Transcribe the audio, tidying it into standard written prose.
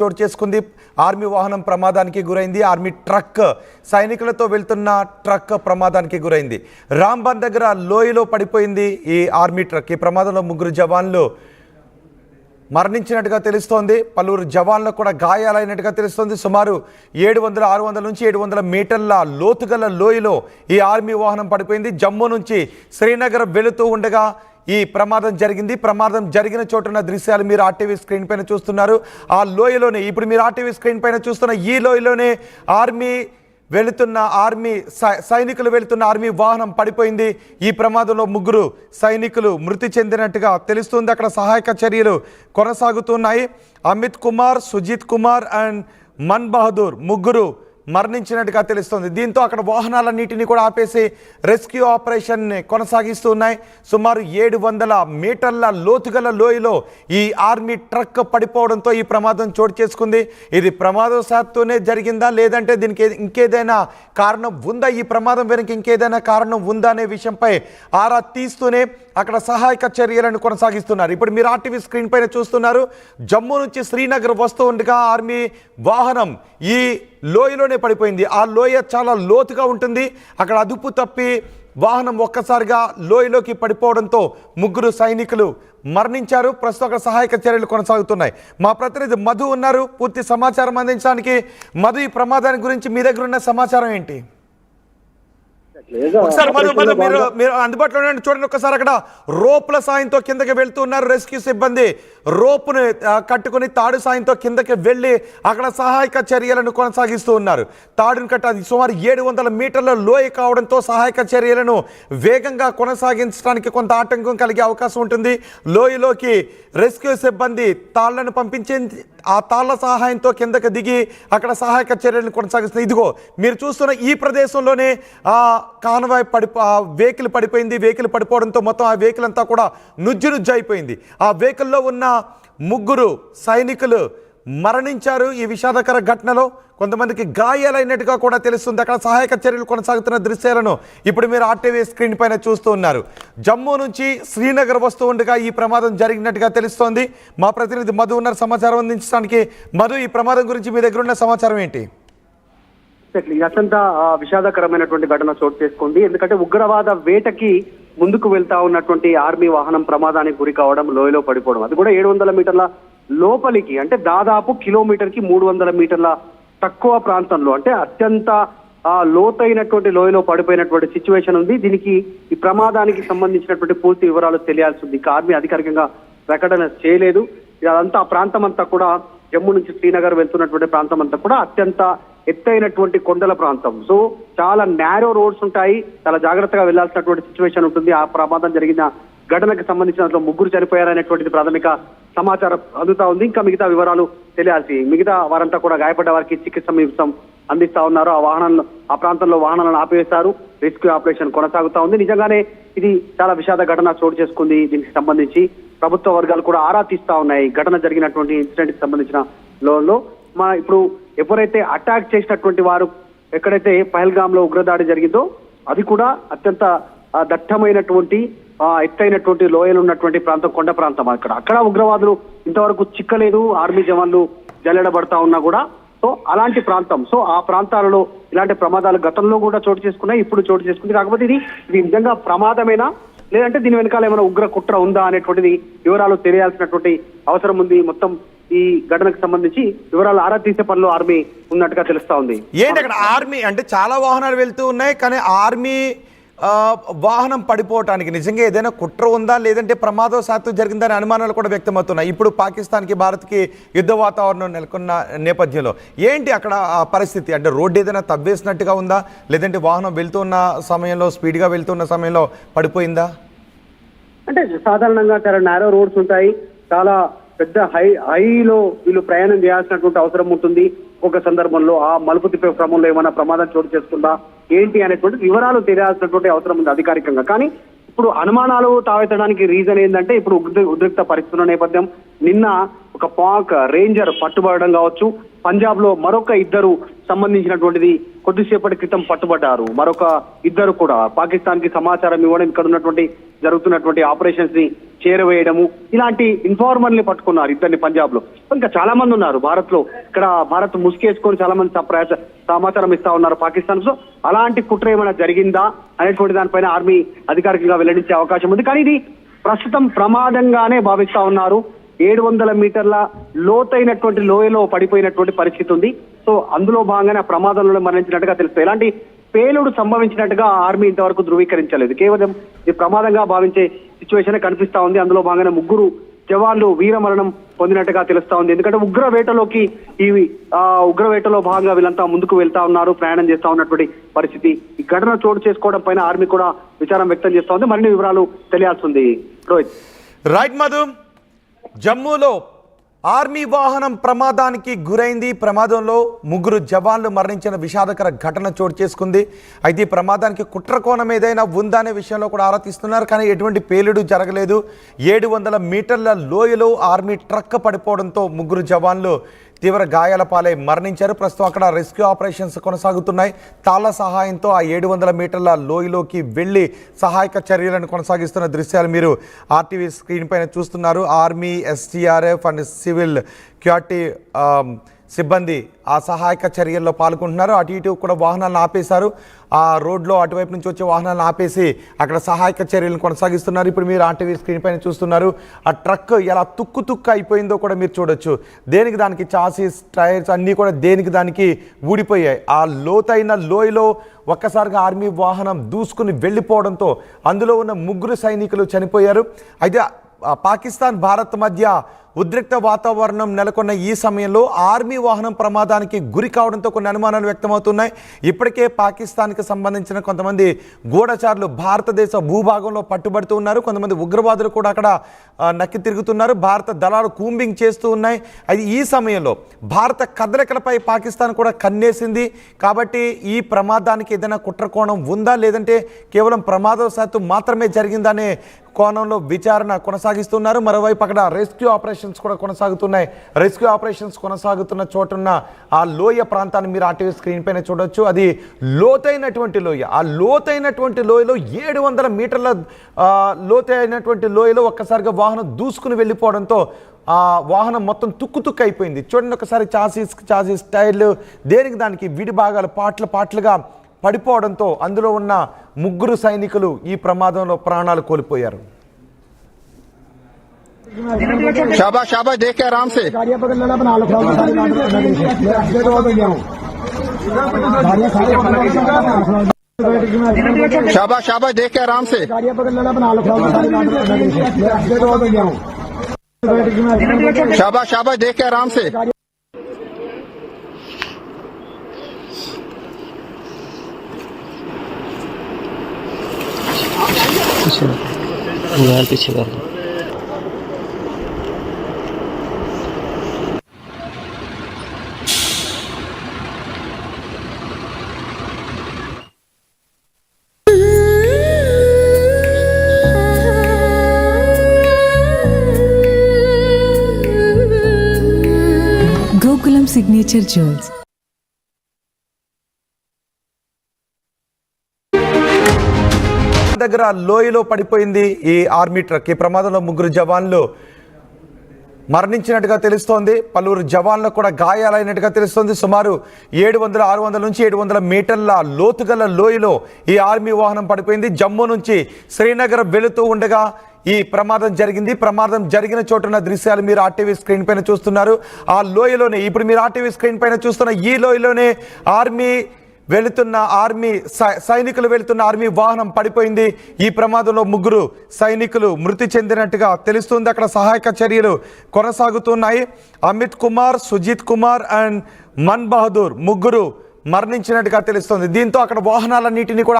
చోటు చేసుకుంది. ఆర్మీ వాహనం ప్రమాదానికి గురైంది. ఆర్మీ ట్రక్ సైనికులతో వెళ్తున్న ట్రక్ ప్రమాదానికి గురైంది. రాంబన్ దగ్గర లోయలో పడిపోయింది ఈ ఆర్మీ ట్రక్. ఈ ప్రమాదంలో 3 జవాన్లు మరణించినట్టుగా తెలుస్తోంది. పలువురు జవాన్లకు కూడా గాయాలైనట్టుగా తెలుస్తోంది. సుమారు 600 నుంచి 700 మీటర్ల లోతుగల లోయలో ఈ ఆర్మీ వాహనం పడిపోయింది. జమ్మూ నుంచి శ్రీనగర్ వెళుతూ ఉండగా ఈ ప్రమాదం జరిగింది. ప్రమాదం జరిగిన చోటున్న దృశ్యాలు మీరు ఆర్టీవీ స్క్రీన్ పైన చూస్తున్నారు. ఆ లోయలోనే ఇప్పుడు మీరు ఆర్టీవీ స్క్రీన్ పైన చూస్తున్న ఈ లోయలోనే సైనికులు వెళుతున్న ఆర్మీ వాహనం పడిపోయింది. ఈ ప్రమాదంలో 3 సైనికులు మృతి చెందినట్టుగా తెలుస్తుంది. అక్కడ సహాయక చర్యలు కొనసాగుతున్నాయి. అమిత్ కుమార్, సుజిత్ కుమార్ అండ్ మన్ బహదూర్ 3 మరణించినట్టుగా తెలుస్తుంది. దీంతో అక్కడ వాహనాలన్నింటినీ కూడా ఆపేసి రెస్క్యూ ఆపరేషన్ కొనసాగిస్తూ ఉన్నాయి. సుమారు 700 మీటర్ల లోతుగల లోయలో ఈ ఆర్మీ ట్రక్ పడిపోవడంతో ఈ ప్రమాదం చోటు చేసుకుంది. ఇది ప్రమాదవశాత్తూనే జరిగిందా లేదంటే దీనికి ఇంకేదైనా కారణం ఉందా, ఈ ప్రమాదం వెనుక ఇంకేదైనా కారణం ఉందా అనే విషయంపై ఆరా తీస్తూనే అక్కడ సహాయక చర్యలను కొనసాగిస్తున్నారు. ఇప్పుడు మీరు ఆర్టీవీ స్క్రీన్ పైన చూస్తున్నారు. జమ్మూ నుంచి శ్రీనగర్ వస్తూ ఉండగా ఆర్మీ వాహనం ఈ లోయలోనే పడిపోయింది. ఆ లోయ చాలా లోతుగా ఉంటుంది. అక్కడ అదుపు తప్పి వాహనం ఒక్కసారిగా లోయలోకి పడిపోవడంతో 3 సైనికులు మరణించారు. ప్రస్తుతం అక్కడ సహాయక చర్యలు కొనసాగుతున్నాయి. మా ప్రతినిధి మధు ఉన్నారు పూర్తి సమాచారం అందించడానికి. మధు, ఈ ప్రమాదానికి గురించి మీ దగ్గర ఉన్న సమాచారం ఏంటి? ఒకసారి మీరు అందుబాటులో చూడండి. ఒకసారి అక్కడ రోప్ల సాయంతో కిందకి వెళ్తూ ఉన్నారు రెస్క్యూ సిబ్బంది. రోపును కట్టుకుని తాడు సాయంతో కిందకి వెళ్ళి అక్కడ సహాయక చర్యలను కొనసాగిస్తూ ఉన్నారు. తాడును కట్టాలి. సుమారు 700 మీటర్ల లోయ కావడంతో సహాయక చర్యలను వేగంగా కొనసాగించడానికి కొంత ఆటంకం కలిగే అవకాశం ఉంటుంది. లోయలోకి రెస్క్యూ సిబ్బంది తాళ్లను పంపించి ఆ తాళ్ల సహాయంతో కిందకి దిగి అక్కడ సహాయక చర్యలను కొనసాగిస్తుంది. ఇదిగో మీరు చూస్తున్న ఈ ప్రదేశంలోనే కాన్వాయ్ వెహికల్ పడిపోయింది. వెహికల్ పడిపోవడంతో మొత్తం ఆ వెహికల్ అంతా కూడా నుజ్జు అయిపోయింది. ఆ వెహికల్లో ఉన్న 3 సైనికులు మరణించారు. ఈ విషాదకర ఘటనలో కొంతమందికి గాయాలైనట్టుగా కూడా తెలుస్తుంది. అక్కడ సహాయక చర్యలు కొనసాగుతున్న దృశ్యాలను ఇప్పుడు మీరు ఆర్టీవీ స్క్రీన్ పైన చూస్తూ ఉన్నారు. జమ్మూ నుంచి శ్రీనగర్ వస్తూ ఉండగా ఈ ప్రమాదం జరిగినట్టుగా తెలుస్తోంది. మా ప్రతినిధి మధు ఉన్నారు సమాచారం అందించడానికి. మధు, ఈ ప్రమాదం గురించి మీ దగ్గర ఉన్న సమాచారం ఏంటి? అత్యంత విషాదకరమైనటువంటి ఘటన చోటు చేసుకుంది. ఎందుకంటే ఉగ్రవాద వేటకి ముందుకు వెళ్తా ఉన్నటువంటి ఆర్మీ వాహనం ప్రమాదానికి గురి కావడం, లోయలో పడిపోవడం, అది కూడా 700 మీటర్ల లోపలికి, అంటే దాదాపు కిలోమీటర్కి 300 మీటర్ల తక్కువ ప్రాంతంలో, అంటే అత్యంత లోతైనటువంటి లోయలో పడిపోయినటువంటి సిచ్యువేషన్ ఉంది. దీనికి ఈ ప్రమాదానికి సంబంధించినటువంటి పూర్తి వివరాలు తెలియాల్సి ఉంది. ఆర్మీ అధికారికంగా ప్రకటన చేయలేదు. అదంతా ఆ ప్రాంతం అంతా కూడా జమ్మూ నుంచి శ్రీనగర్ వెళ్తున్నటువంటి ప్రాంతం అంతా కూడా అత్యంత ఎత్తైనటువంటి కొండల ప్రాంతం. సో చాలా నేరో రోడ్స్ ఉంటాయి. చాలా జాగ్రత్తగా వెళ్లాల్సినటువంటి సిచ్యువేషన్ ఉంటుంది. ఆ ప్రమాదం జరిగిన ఘటనకు సంబంధించిన 3 చనిపోయారనేటువంటిది ప్రాథమిక సమాచారం అందుతా ఉంది. ఇంకా మిగతా వివరాలు తెలియాల్సి, మిగతా వారంతా కూడా గాయపడ్డ వారికి చికిత్స అందిస్తా ఉన్నారు. ఆ ప్రాంతంలో వాహనాలను ఆపివేశారు. రెస్క్యూ ఆపరేషన్ కొనసాగుతా ఉంది. నిజంగానే ఇది చాలా విషాద ఘటన చోటు చేసుకుంది. దీనికి సంబంధించి ప్రభుత్వ వర్గాలు కూడా ఆరా తీస్తా ఉన్నాయి. ఘటన జరిగినటువంటి ఇన్సిడెంట్ కి సంబంధించిన లో ఇప్పుడు ఎవరైతే అటాక్ చేసినటువంటి వారు, ఎక్కడైతే పహల్గామ్ లో ఉగ్రదాడి జరిగిందో అది కూడా అత్యంత దట్టమైనటువంటి ఎత్తైనటువంటి లోయలు ఉన్నటువంటి ప్రాంతం, కొండ ప్రాంతం. అక్కడ ఉగ్రవాదులు ఇంతవరకు చిక్కలేదు. ఆర్మీ జవాన్లు జల్లెడబడతా ఉన్నా కూడా. సో అలాంటి ప్రాంతం. సో ఆ ప్రాంతాలలో ఇలాంటి ప్రమాదాలు గతంలో కూడా చోటు చేసుకున్నాయి, ఇప్పుడు చోటు చేసుకుంది. కాకపోతే ఇది నిజంగా ప్రమాదమేనా లేదంటే దీని వెనకాల ఏమైనా ఉగ్ర కుట్ర ఉందా అనేటువంటిది వివరాలు తెలియాల్సినటువంటి అవసరం ఉంది. మొత్తం ఈ ఘటనకు సంబంధించి వివరాలు ఆరా తీసే పనిలో ఆర్మీ ఉన్నట్టుగా తెలుస్తా ఉంది. ఏంటి అక్కడ ఆర్మీ అంటే చాలా వాహనాలు వెళ్తూ ఉన్నాయి, కానీ ఆర్మీ వాహనం పడిపోవటానికి నిజంగా ఏదైనా కుట్ర ఉందా లేదంటే ప్రమాదవశాత్తు జరిగిందనే అనుమానాలు కూడా వ్యక్తమవుతున్నాయి. ఇప్పుడు పాకిస్తాన్కి భారత్కి యుద్ధ వాతావరణం నెలకొన్న నేపథ్యంలో ఏంటి అక్కడ పరిస్థితి? అంటే రోడ్డు ఏదైనా తవ్వేసినట్టుగా ఉందా లేదంటే వాహనం వెళ్తున్న సమయంలో స్పీడ్గా వెళ్తున్న సమయంలో పడిపోయిందా? అంటే సాధారణంగా చాలా నేరో రోడ్స్ ఉంటాయి. చాలా పెద్ద హైలో వీళ్ళు ప్రయాణం చేయాల్సినటువంటి అవసరం ఉంటుంది. ఒక సందర్భంలో ఆ మలుపు తిప్పే క్రమంలో ఏమైనా ప్రమాదం చోటు చేసుకుందా ఏంటి అనేటువంటి వివరాలు తెలియాల్సినటువంటి అవసరం ఉంది అధికారికంగా. కానీ ఇప్పుడు అనుమానాలు తావెత్తడానికి రీజన్ ఏంటంటే ఇప్పుడు ఉద్రిక్త పరిస్థితుల నేపథ్యం. నిన్న ఒక పాక్ రేంజర్ పట్టుబడడం కావచ్చు. పంజాబ్ లో మరొక ఇద్దరు సంబంధించినటువంటిది కొద్దిసేపటి క్రితం పట్టుబడ్డారు. మరొక ఇద్దరు కూడా పాకిస్తాన్ కి సమాచారం ఇవ్వడం, ఇక్కడ ఉన్నటువంటి జరుగుతున్నటువంటి ఆపరేషన్స్ ని చేరవేయడము, ఇలాంటి ఇన్ఫార్మర్ ని పట్టుకున్నారు ఇద్దరిని పంజాబ్ లో. ఇంకా చాలా మంది ఉన్నారు భారత్ లో. ఇక్కడ భారత్ ముసుగేసుకొని చాలా మంది సమాచారం ఇస్తా ఉన్నారు పాకిస్తాన్. సో అలాంటి కుట్ర ఏమైనా జరిగిందా అనేటువంటి దానిపైన ఆర్మీ అధికారికంగా వెల్లడించే అవకాశం ఉంది. కానీ ఇది ప్రస్తుతం ప్రమాదంగానే భావిస్తా ఉన్నారు. 700 మీటర్ల లోతైనటువంటి లోయలో పడిపోయినటువంటి పరిస్థితి ఉంది. సో అందులో భాగంగానే ఆ ప్రమాదంలో మరణించినట్టుగా తెలుస్తుంది. ఎలాంటి పేలుడు సంభవించినట్టుగా ఆర్మీ ఇంతవరకు ధృవీకరించలేదు. కేవలం ఇది ప్రమాదంగా భావించే సిచ్యువేషన్ కనిపిస్తా ఉంది. అందులో భాగంగానే 3 జవాన్లు వీరమరణం పొందినట్టుగా తెలుస్తా ఉంది. ఎందుకంటే ఉగ్రవేటలోకి ఉగ్రవేటలో భాగంగా వీళ్ళంతా ముందుకు వెళ్తా ఉన్నారు, ప్రయాణం చేస్తా ఉన్నటువంటి పరిస్థితి. ఈ ఘటన చోటు చేసుకోవడం పైన ఆర్మీ కూడా విచారం వ్యక్తం చేస్తా ఉంది. మరిన్ని వివరాలు తెలియాల్సింది రోహిత్. రైట్ మధు, జమ్మూలో ఆర్మీ వాహనం ప్రమాదానికి గురైంది. ప్రమాదంలో 3 జవాన్లు మరణించిన విషాదకర ఘటన చోటు చేసుకుంది. అయితే ఈ ప్రమాదానికి కుట్ర కోణం ఏదైనా ఉందా అనే విషయంలో కూడా ఆరా తీస్తున్నారు. కానీ ఎటువంటి పేలుడు జరగలేదు. 700 మీటర్ల లోయలో ఆర్మీ ట్రక్ పడిపోవడంతో 3 జవాన్లు తీవ్ర గాయాల పాలై మరణించారు. ప్రస్తుతం అక్కడ రెస్క్యూ ఆపరేషన్స్ కొనసాగుతున్నాయి. తాళ్ల సహాయంతో ఆ 700 మీటర్ల లోయలోకి వెళ్ళి సహాయక చర్యలను కొనసాగిస్తున్న దృశ్యాలు మీరు ఆర్టీవీ స్క్రీన్ పైన చూస్తున్నారు. ఆర్మీ, ఎస్టీఆర్ఎఫ్ అండ్ సివిల్ క్యూరిటీ సిబ్బంది ఆ సహాయక చర్యల్లో పాల్గొంటున్నారు. అటు ఇటు కూడా వాహనాలను ఆపేశారు. ఆ రోడ్లో అటువైపు నుంచి వచ్చే వాహనాలను ఆపేసి అక్కడ సహాయక చర్యలను కొనసాగిస్తున్నారు. ఇప్పుడు మీరు ఆర్టీవీ స్క్రీన్ పైన చూస్తున్నారు. ఆ ట్రక్ ఎలా తుక్కు అయిపోయిందో కూడా మీరు చూడొచ్చు. దేనికి దానికి చాసిస్, టైర్స్ అన్నీ కూడా దేనికి దానికి ఊడిపోయాయి. ఆ లోతైన లోయలో ఒక్కసారిగా ఆర్మీ వాహనం దూసుకుని వెళ్ళిపోవడంతో అందులో ఉన్న 3 సైనికులు చనిపోయారు. అయితే పాకిస్తాన్, భారత్ మధ్య ఉద్రిక్త వాతావరణం నెలకొన్న ఈ సమయంలో ఆర్మీ వాహనం ప్రమాదానికి గురి కావడంతో కొన్ని అనుమానాలు వ్యక్తమవుతున్నాయి. ఇప్పటికే పాకిస్తాన్కి సంబంధించిన కొంతమంది గూఢచారులు భారతదేశ భూభాగంలో పట్టుబడుతూ ఉన్నారు. కొంతమంది ఉగ్రవాదులు కూడా అక్కడ నక్కి తిరుగుతున్నారు. భారత దళాలు కూంబింగ్ చేస్తూ ఉన్నాయి. అది ఈ సమయంలో భారత కదలికలపై పాకిస్తాన్ కూడా కన్నేసింది. కాబట్టి ఈ ప్రమాదానికి ఏదైనా కుట్రకోణం ఉందా, లేదంటే కేవలం ప్రమాదవశాత్తు మాత్రమే జరిగిందనే కోణంలో విచారణ కొనసాగిస్తున్నారు. మరోవైపు అక్కడ రెస్క్యూ ఆపరేషన్స్ కూడా కొనసాగుతున్నాయి. రెస్క్యూ ఆపరేషన్స్ కొనసాగుతున్న చోటున్న ఆ లోయ ప్రాంతాన్ని మీరు ఆర్టీవీ స్క్రీన్ పైన చూడొచ్చు. అది లోతైనటువంటి లోయ. ఆ లోతైనటువంటి లోయలో 700 మీటర్ల లోతైనటువంటి లోయలో ఒక్కసారిగా వాహనం దూసుకుని వెళ్ళిపోవడంతో ఆ వాహనం మొత్తం తుక్కు అయిపోయింది. చూడండి ఒకసారి, చాసిస్ టైర్లు దేనికి దానికి విడి భాగాలు పాట్లుగా పడిపోవడంతో అందులో ఉన్న 3 సైనికులు ఈ ప్రమాదంలో ప్రాణాలు కోల్పోయారు. शाबाश शाबाश, देख के आराम से। शाबाश शाबाश, देख के आराम से। शाबाश शाबाश, देख के आराम से। पीछे कर दो। Gokulam Signature Jewels. దగ్గర లోయలో పడిపోయింది ఈ ఆర్మీ ట్రక్. ఈ ప్రమాదంలో 3 జవాన్లు మరణించినట్టుగా తెలుస్తోంది. పలువురు జవాన్లకు కూడా గాయాలైనట్టుగా తెలుస్తోంది. సుమారు 600 నుంచి 700 మీటర్ల లోతుగల లోయలో ఈ ఆర్మీ వాహనం పడిపోయింది. జమ్మూ నుంచి శ్రీనగర్ వెళుతూ ఉండగా ఈ ప్రమాదం జరిగింది. ప్రమాదం జరిగిన చోటున్న దృశ్యాలు మీరు ఆర్టీవీ స్క్రీన్ పైన చూస్తున్నారు. ఆ లోయలోనే ఇప్పుడు మీరు ఆర్టీవీ స్క్రీన్ పైన చూస్తున్న ఈ లోయలోనే సైనికులు వెళుతున్న ఆర్మీ వాహనం పడిపోయింది. ఈ ప్రమాదంలో 3 సైనికులు మృతి చెందినట్టుగా తెలుస్తుంది. అక్కడ సహాయక చర్యలు కొనసాగుతున్నాయి. అమిత్ కుమార్, సుజిత్ కుమార్ అండ్ మన్ బహదూర్ 3 మరణించినట్టుగా తెలుస్తుంది. దీంతో అక్కడ వాహనాలన్నింటినీ కూడా